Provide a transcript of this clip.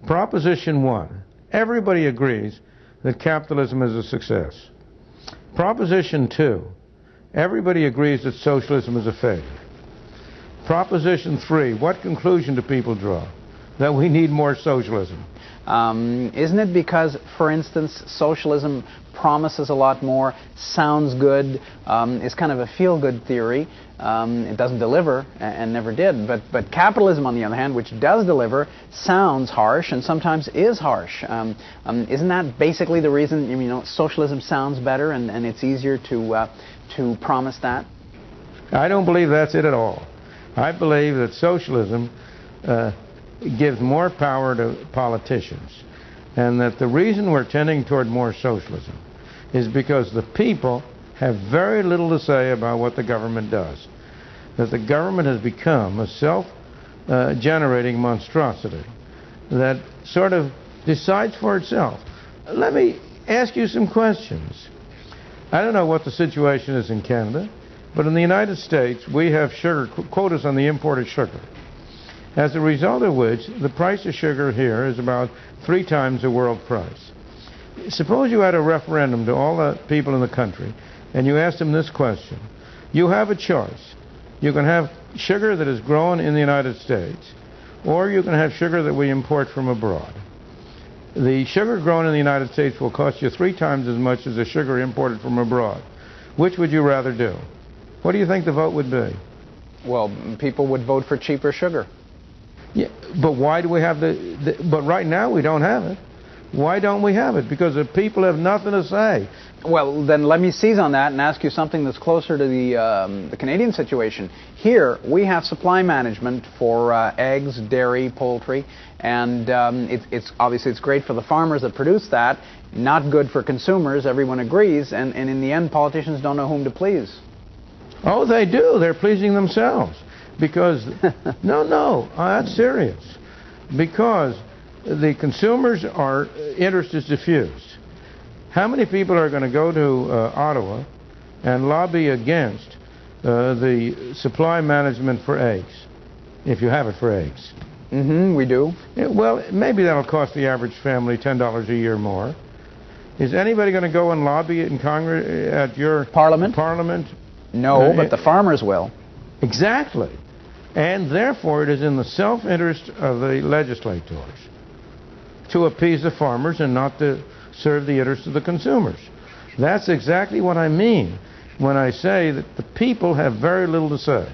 Proposition 1, everybody agrees that capitalism is a success. Proposition 2, everybody agrees that socialism is a failure. Proposition 3, what conclusion do people draw? That we need more socialism. Isn't it because, for instance, socialism promises a lot more, sounds good, is kind of a feel-good theory. It doesn't deliver and never did. But capitalism, on the other hand, which does deliver, sounds harsh and sometimes is harsh. Isn't that basically the reason socialism sounds better and it's easier to promise that? I don't believe that's it at all. I believe that socialism gives more power to politicians, and that the reason we're tending toward more socialism is because the people have very little to say about what the government does. That the government has become a self-generating monstrosity that sort of decides for itself. Let me ask you some questions. I don't know what the situation is in Canada, but in the United States we have sugar quotas on the imported sugar. As a result of which, the price of sugar here is about 3 times the world price. Suppose you had a referendum to all the people in the country, and you asked them this question. You have a choice. You can have sugar that is grown in the United States, or you can have sugar that we import from abroad. The sugar grown in the United States will cost you 3 times as much as the sugar imported from abroad. Which would you rather do? What do you think the vote would be? Well, people would vote for cheaper sugar. Yeah, but why do we have but right now we don't have it. Why don't we have it? Because the people have nothing to say. Well, then let me seize on that and ask you something that's closer to the Canadian situation. Here, we have supply management for eggs, dairy, poultry, and it's obviously it's great for the farmers that produce that, not good for consumers, everyone agrees, and in the end, politicians don't know whom to please. Oh, they do. They're pleasing themselves. Because, no, that's serious. Because the consumers' interest is diffused. How many people are going to go to Ottawa and lobby against the supply management for eggs, if you have it for eggs? Mm-hmm, we do. Yeah, well, maybe that'll cost the average family $10 a year more. Is anybody going to go and lobby it in Congress, at your Parliament? No, but the farmers will. Exactly. And therefore it is in the self-interest of the legislators to appease the farmers and not to serve the interests of the consumers. That's exactly what I mean when I say that the people have very little to say.